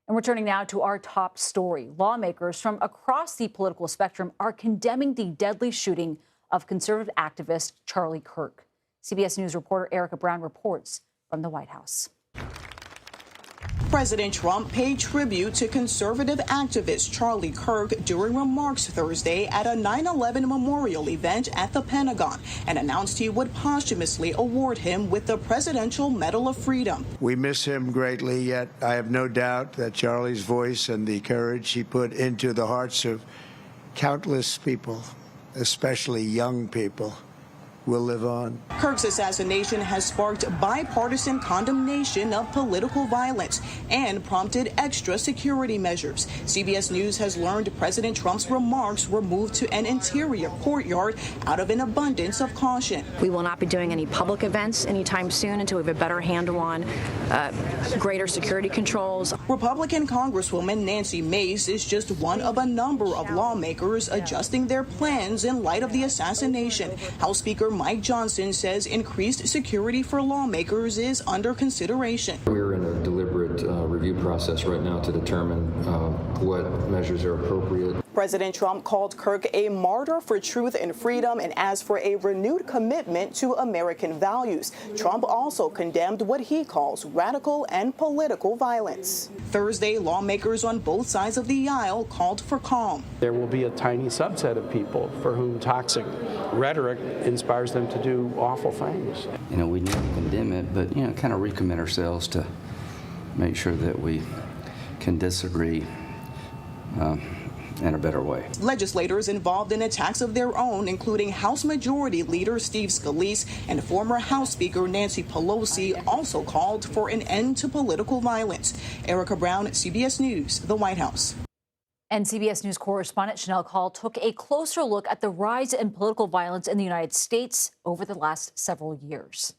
And returning now to our top story, lawmakers from across the political spectrum are condemning the deadly shooting of conservative activist Charlie Kirk. CBS News reporter Erica Brown reports from the White House. President Trump paid tribute to conservative activist Charlie Kirk during remarks Thursday at a 9/11 memorial event at the Pentagon and announced he would posthumously award him with the Presidential Medal of Freedom. We miss him greatly, yet I have no doubt that Charlie's voice and the courage he put into the hearts of countless people, especially young people, will live on. Kirk's assassination has sparked bipartisan condemnation of political violence and prompted extra security measures. CBS News has learned President Trump's remarks were moved to an interior courtyard out of an abundance of caution. We will not be doing any public events anytime soon until we have a better handle on greater security controls. Republican Congresswoman Nancy Mace is just one of a number of lawmakers adjusting their plans in light of the assassination. House Speaker Mike Johnson says increased security for lawmakers is under consideration. We're in a deliberate review process right now to determine what measures are appropriate. President Trump called Kirk a martyr for truth and freedom and asked for a renewed commitment to American values. Trump also condemned what he calls radical and political violence. Thursday, lawmakers on both sides of the aisle called for calm. There will be a tiny subset of people for whom toxic rhetoric inspires them to do awful things. We need to condemn it, but, kind of recommit ourselves to make sure that we can disagree in a better way. Legislators involved in attacks of their own, including House Majority Leader Steve Scalise and former House Speaker Nancy Pelosi, also called for an end to political violence. Erica Brown, CBS News, the White House. And CBS News correspondent Shanelle Kaul took a closer look at the rise in political violence in the United States over the last several years.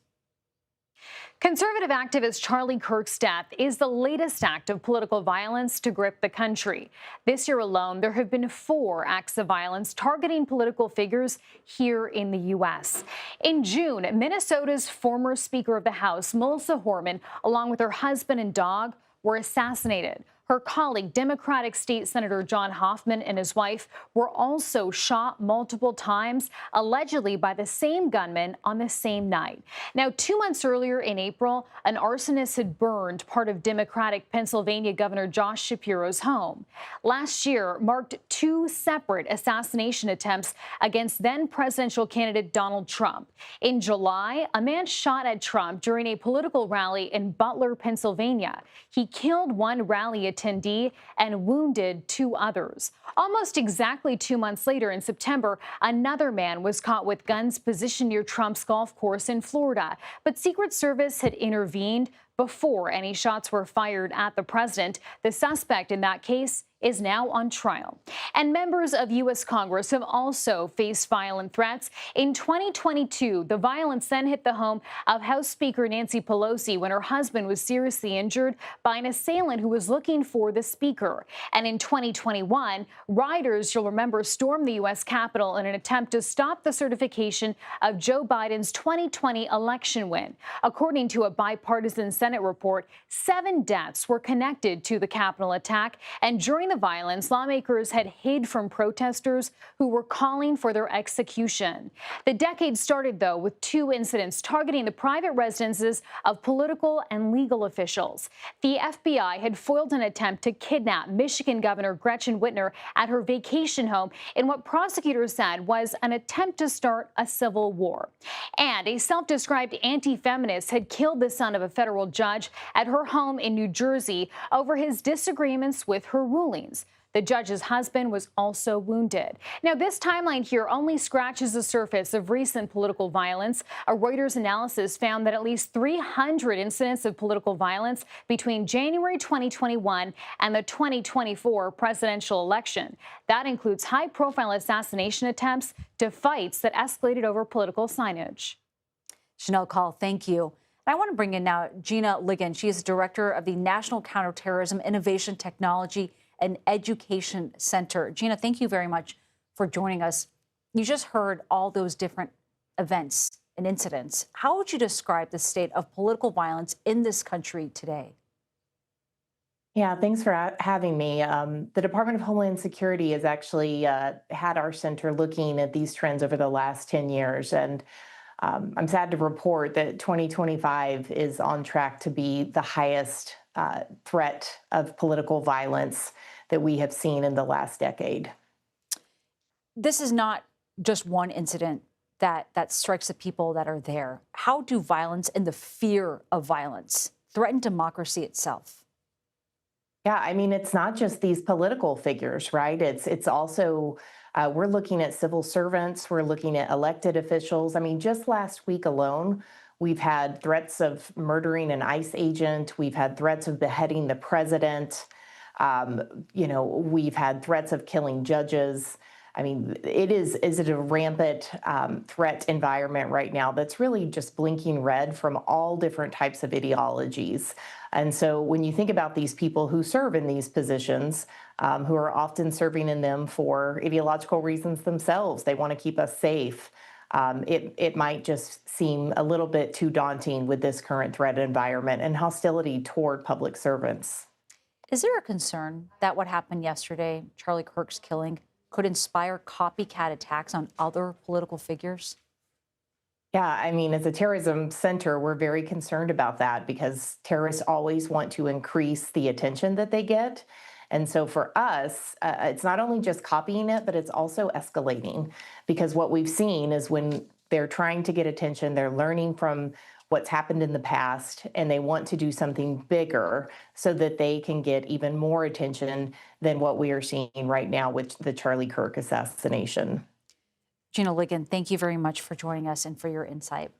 Conservative activist Charlie Kirk's death is the latest act of political violence to grip the country. This year alone, there have been 4 acts of violence targeting political figures here in the U.S. In June, Minnesota's former Speaker of the House, Melissa Horman, along with her husband and dog, were assassinated. Her colleague, Democratic State Senator John Hoffman, and his wife were also shot multiple times, allegedly by the same gunman on the same night. Now, 2 months earlier in April, an arsonist had burned part of Democratic Pennsylvania Governor Josh Shapiro's home. Last year marked 2 separate assassination attempts against then presidential candidate Donald Trump. In July, a man shot at Trump during a political rally in Butler, Pennsylvania. He killed one rally attendee and wounded 2 others. Almost exactly 2 months later, in September, another man was caught with guns positioned near Trump's golf course in Florida. But Secret Service had intervened before any shots were fired at the president. The suspect in that case is now on trial. And members of U.S. Congress have also faced violent threats. In 2022, the violence then hit the home of House Speaker Nancy Pelosi when her husband was seriously injured by an assailant who was looking for the speaker. And in 2021, rioters, you'll remember, stormed the U.S. Capitol in an attempt to stop the certification of Joe Biden's 2020 election win. According to a bipartisan Senate report, 7 deaths were connected to the Capitol attack, and during the violence, lawmakers had hid from protesters who were calling for their execution. The decade started, though, with 2 incidents targeting the private residences of political and legal officials. The FBI had foiled an attempt to kidnap Michigan Governor Gretchen Whitmer at her vacation home in what prosecutors said was an attempt to start a civil war. And a self-described anti-feminist had killed the son of a federal judge at her home in New Jersey over his disagreements with her rulings. The judge's husband was also wounded. Now, this timeline here only scratches the surface of recent political violence. A Reuters analysis found that at least 300 incidents of political violence between January 2021 and the 2024 presidential election. That includes high-profile assassination attempts to fights that escalated over political signage. Shanelle Kaul, thank you. I want to bring in now Gina Ligon. She is director of the National Counterterrorism Innovation, Technology and Education Center. Gina, thank you very much for joining us. You just heard all those different events and incidents. How would you describe the state of political violence in this country today? Yeah, thanks for having me. The Department of Homeland Security has actually had our center looking at these trends over the last 10 years. And I'm sad to report that 2025 is on track to be the highest threat of political violence that we have seen in the last decade. This is not just one incident that strikes the people that are there. How do violence and the fear of violence threaten democracy itself? Yeah, I mean, it's not just these political figures, right? It's also we're looking at civil servants, we're looking at elected officials. I mean, just last week alone, we've had threats of murdering an ICE agent, we've had threats of beheading the president, we've had threats of killing judges. I mean, is it a rampant threat environment right now that's really just blinking red from all different types of ideologies. And so when you think about these people who serve in these positions, who are often serving in them for ideological reasons themselves, they want to keep us safe. It might just seem a little bit too daunting with this current threat environment and hostility toward public servants. Is there a concern that what happened yesterday, Charlie Kirk's killing, could inspire copycat attacks on other political figures? Yeah, I mean, as a terrorism center, we're very concerned about that because terrorists always want to increase the attention that they get. And so for us, it's not only just copying it, but it's also escalating because what we've seen is when they're trying to get attention, they're learning from what's happened in the past, and they want to do something bigger so that they can get even more attention than what we are seeing right now with the Charlie Kirk assassination. Gina Ligon, thank you very much for joining us and for your insight.